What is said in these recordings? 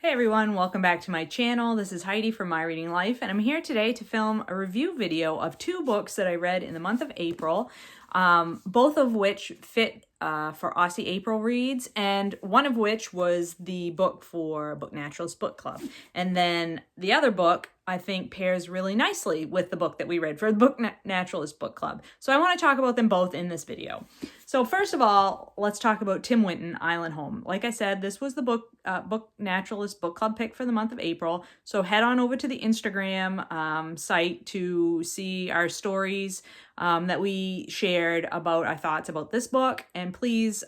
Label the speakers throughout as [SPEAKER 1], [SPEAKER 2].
[SPEAKER 1] Hey everyone, welcome back to my channel. This is Heidi from My Reading Life, and I'm here today to film a review video of two books that I read in the month of April, both of which fit for Aussie April reads, and one of which was the book for Book Naturalist Book Club. And then the other book, I think, pairs really nicely with the book that we read for the Book Naturalist Book Club. So I want to talk about them both in this video. So first of all, let's talk about Tim Winton, Island Home. Like I said, this was the Book Naturalist Book Club pick for the month of April. So head on over to the Instagram site to see our stories that we shared about our thoughts about this book. And please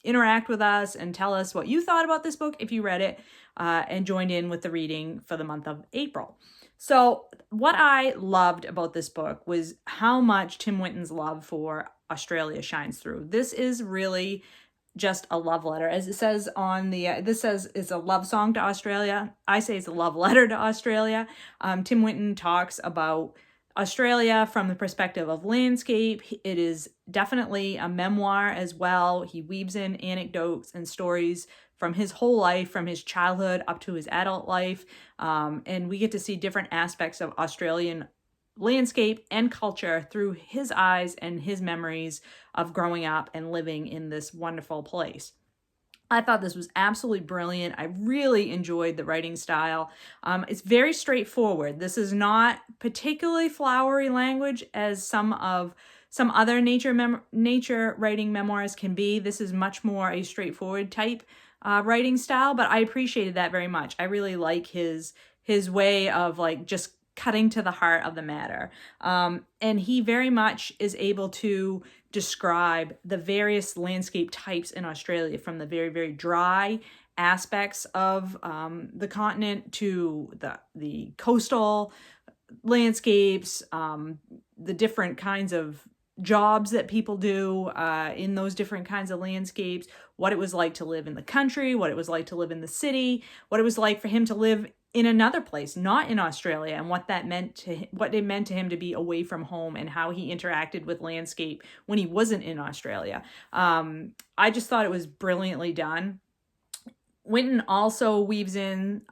[SPEAKER 1] interact with us and tell us what you thought about this book if you read it and joined in with the reading for the month of April. So what I loved about this book was how much Tim Winton's love for Australia shines through. This is really just a love letter. As it says on the, this says it's a love song to Australia. I say it's a love letter to Australia. Tim Winton talks about Australia from the perspective of landscape. It is definitely a memoir as well. He weaves in anecdotes and stories from his whole life, from his childhood up to his adult life. And we get to see different aspects of Australian landscape and culture through his eyes and his memories of growing up and living in this wonderful place. I thought this was absolutely brilliant. I really enjoyed the writing style. It's very straightforward. This is not particularly flowery language as some other nature writing memoirs can be. This is much more a straightforward type writing style, but I appreciated that very much. I really like his way of like just cutting to the heart of the matter. And he very much is able to describe the various landscape types in Australia, from the very, very dry aspects of the continent to the coastal landscapes, the different kinds of jobs that people do in those different kinds of landscapes, what it was like to live in the country, what it was like to live in the city, what it was like for him to live in another place, not in Australia, and what it meant to him to be away from home and how he interacted with landscape when he wasn't in Australia. I just thought it was brilliantly done. Winton also weaves in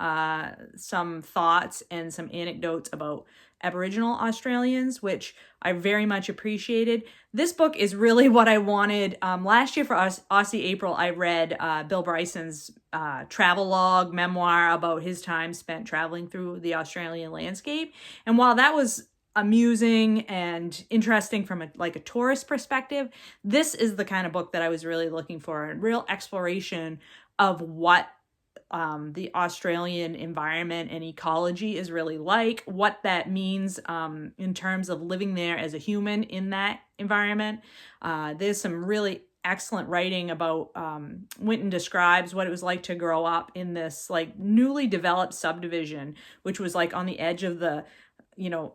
[SPEAKER 1] some thoughts and some anecdotes about Aboriginal Australians, which I very much appreciated. This book is really what I wanted. Last year for Aussie April, I read Bill Bryson's travelogue memoir about his time spent traveling through the Australian landscape. And while that was amusing and interesting from a tourist perspective, this is the kind of book that I was really looking for, a real exploration of what the Australian environment and ecology is really like, what that means in terms of living there as a human in that environment. There's some really excellent writing about, Winton describes what it was like to grow up in this like newly developed subdivision, which was like on the edge of the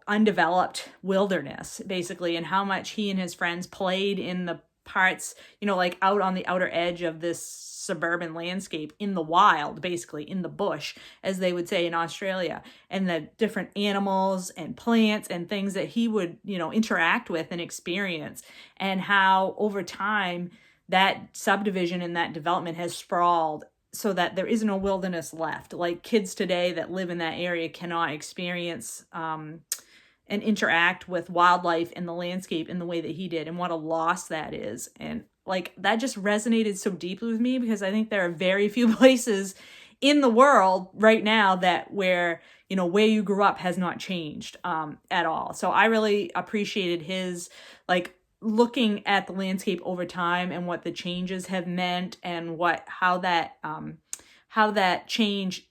[SPEAKER 1] undeveloped wilderness, basically, and how much he and his friends played in the parts, like out on the outer edge of this suburban landscape in the wild, basically in the bush, as they would say in Australia, and the different animals and plants and things that he would, interact with and experience, and how over time that subdivision and that development has sprawled so that there is no wilderness left. Like kids today that live in that area cannot experience and interact with wildlife and the landscape in the way that he did, and what a loss that is. And like that just resonated so deeply with me, because I think there are very few places in the world right now that where you grew up has not changed at all. So I really appreciated his like looking at the landscape over time and what the changes have meant, and how that change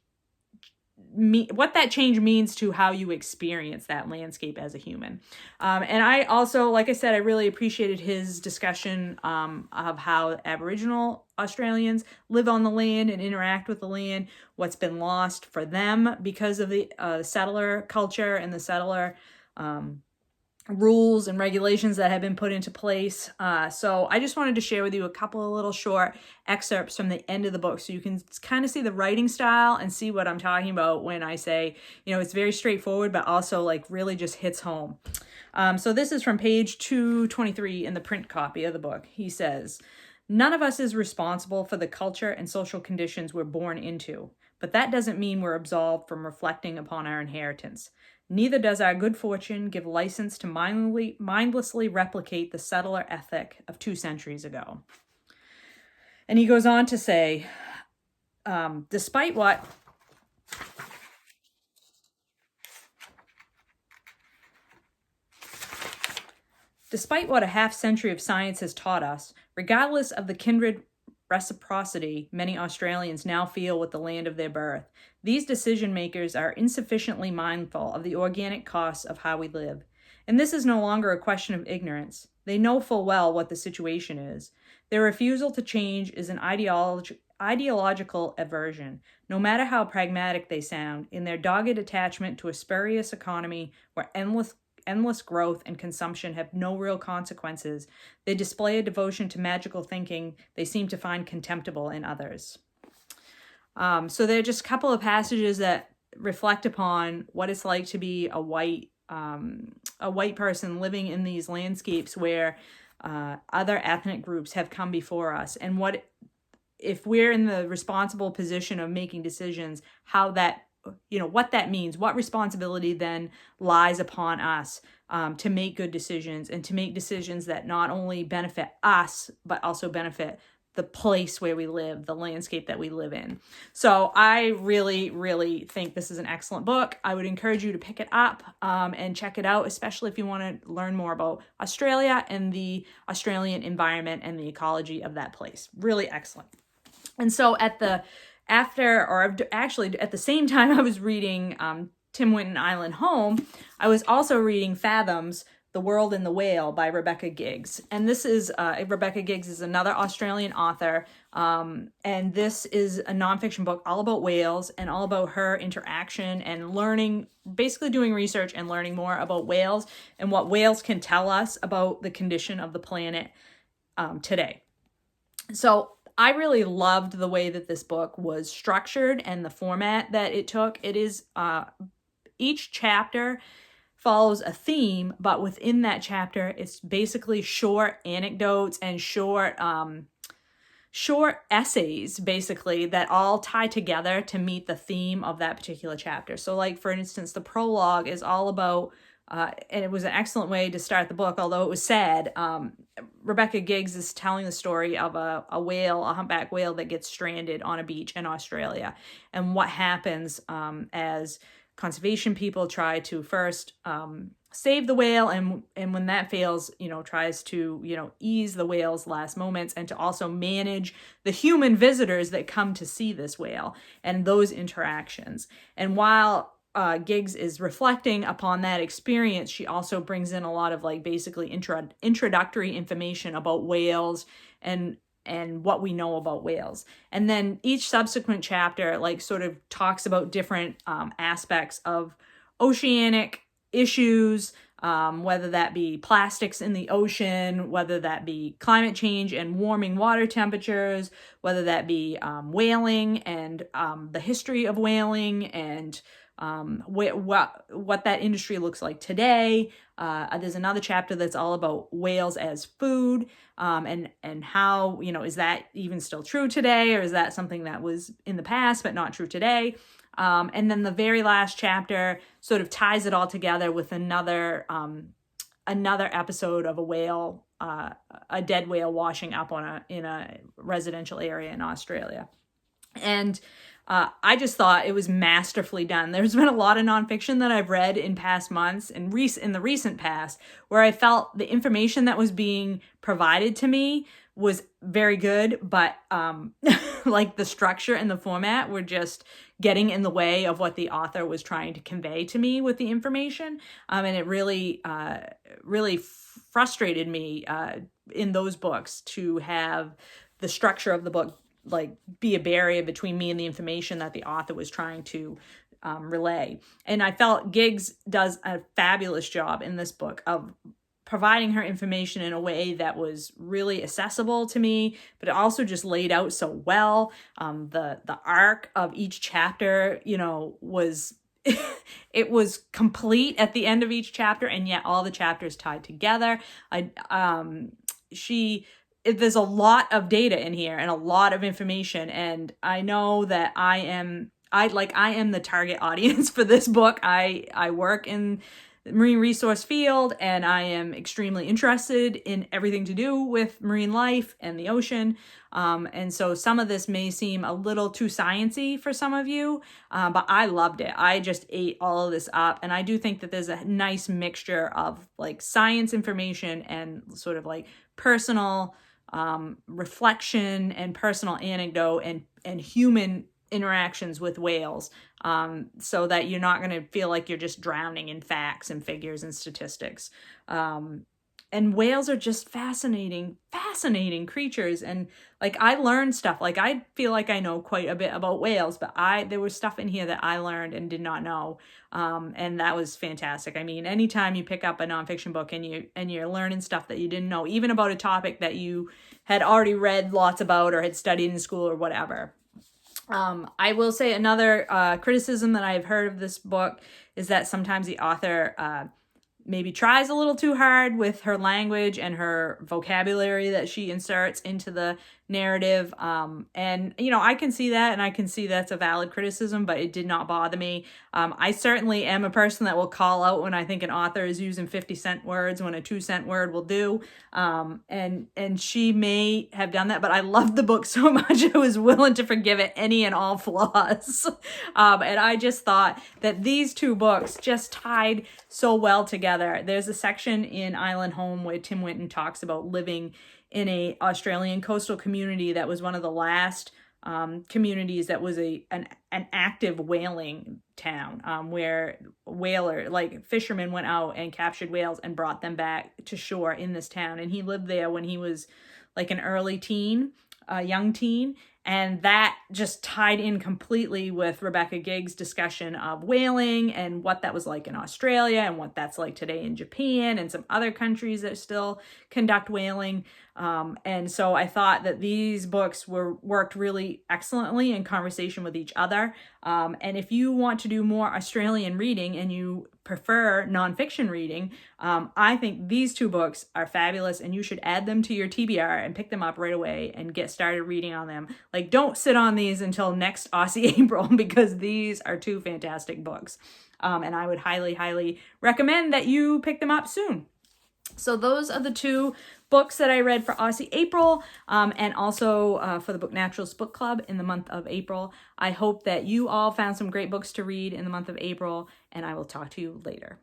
[SPEAKER 1] means to how you experience that landscape as a human. And I also, like I said, I really appreciated his discussion of how Aboriginal Australians live on the land and interact with the land, what's been lost for them because of the settler culture and the settler rules and regulations that have been put into place. So I just wanted to share with you a couple of little short excerpts from the end of the book so you can kind of see the writing style and see what I'm talking about when I say, it's very straightforward, but also like really just hits home. So this is from page 223 in the print copy of the book. He says, "None of us is responsible for the culture and social conditions we're born into, but that doesn't mean we're absolved from reflecting upon our inheritance. Neither does our good fortune give license to mindlessly replicate the settler ethic of 2 centuries ago. And he goes on to say, despite what a half-century of science has taught us, regardless of the kindred reciprocity many Australians now feel with the land of their birth, these decision makers are insufficiently mindful of the organic costs of how we live. And this is no longer a question of ignorance. They know full well what the situation is. Their refusal to change is an ideological aversion, no matter how pragmatic they sound, in their dogged attachment to a spurious economy where endless growth and consumption have no real consequences. They display a devotion to magical thinking they seem to find contemptible in others. So there are just a couple of passages that reflect upon what it's like to be a white person living in these landscapes where other ethnic groups have come before us, and what if we're in the responsible position of making decisions, how that, what that means, what responsibility then lies upon us to make good decisions, and to make decisions that not only benefit us, but also benefit the place where we live, the landscape that we live in. So I really, really think this is an excellent book. I would encourage you to pick it up and check it out, especially if you want to learn more about Australia and the Australian environment and the ecology of that place. Really excellent. And so at the same time I was reading Tim Winton Island Home, I was also reading Fathoms, The World and the Whale by Rebecca Giggs. And this is, Rebecca Giggs is another Australian author. And this is a nonfiction book all about whales and all about her interaction and learning, basically doing research and learning more about whales and what whales can tell us about the condition of the planet today. So I really loved the way that this book was structured and the format that it took. It is, each chapter follows a theme, but within that chapter, it's basically short anecdotes and short essays, basically, that all tie together to meet the theme of that particular chapter. So like, for instance, the prologue is all about, and it was an excellent way to start the book, although it was sad. Rebecca Giggs is telling the story of a humpback whale that gets stranded on a beach in Australia, and what happens as conservation people try to first save the whale, and when that fails, tries to, ease the whale's last moments, and to also manage the human visitors that come to see this whale and those interactions. And while Giggs is reflecting upon that experience, she also brings in a lot of basically introductory information about whales and what we know about whales. And then each subsequent chapter sort of talks about different aspects of oceanic issues, whether that be plastics in the ocean, whether that be climate change and warming water temperatures, whether that be whaling and the history of whaling, and what that industry looks like today. There's another chapter that's all about whales as food, and how, is that even still true today, or is that something that was in the past but not true today? And then the very last chapter sort of ties it all together with another episode of a whale, a dead whale washing up in a residential area in Australia. And I just thought it was masterfully done. There's been a lot of nonfiction that I've read in past months and in the recent past where I felt the information that was being provided to me was very good, but the structure and the format were just getting in the way of what the author was trying to convey to me with the information. And it really frustrated me in those books to have the structure of the book be a barrier between me and the information that the author was trying to relay. And I felt Giggs does a fabulous job in this book of providing her information in a way that was really accessible to me, but it also just laid out so well. The arc of each chapter, was it was complete at the end of each chapter, and yet all the chapters tied together. There's a lot of data in here and a lot of information, and I know that I am I am the target audience for this book. I work in the marine resource field, and I am extremely interested in everything to do with marine life and the ocean. And so some of this may seem a little too sciencey for some of you, but I loved it. I just ate all of this up, and I do think that there's a nice mixture of like science information and sort of like personal reflection and personal anecdote and human interactions with whales, so that you're not going to feel like you're just drowning in facts and figures and statistics. And whales are just fascinating creatures. And like, I learned stuff. Like, I feel like I know quite a bit about whales, but there was stuff in here that I learned and did not know. And that was fantastic. I mean, anytime you pick up a nonfiction book and you're learning stuff that you didn't know, even about a topic that you had already read lots about or had studied in school or whatever. I will say another criticism that I've heard of this book is that sometimes the author maybe tries a little too hard with her language and her vocabulary that she inserts into the narrative. And, you know, I can see that, and I can see that's a valid criticism, but it did not bother me. I certainly am a person that will call out when I think an author is using 50-cent words when a 2-cent word will do. And she may have done that, but I loved the book so much I was willing to forgive it any and all flaws. And I just thought that these two books just tied so well together. There's a section in Island Home where Tim Winton talks about living in a Australian coastal community that was one of the last communities that was an active whaling town, where fishermen went out and captured whales and brought them back to shore in this town. And he lived there when he was like an early teen, young teen. And that just tied in completely with Rebecca Gigg's discussion of whaling and what that was like in Australia and what that's like today in Japan and some other countries that still conduct whaling. And so I thought that these books worked really excellently in conversation with each other. And if you want to do more Australian reading and you prefer nonfiction reading, I think these two books are fabulous, and you should add them to your TBR and pick them up right away and get started reading on them. Like, don't sit on these until next Aussie April, because these are two fantastic books. And I would highly, highly recommend that you pick them up soon. So those are the two books that I read for Aussie April, and also for the Book Naturals Book Club in the month of April. I hope that you all found some great books to read in the month of April, and I will talk to you later.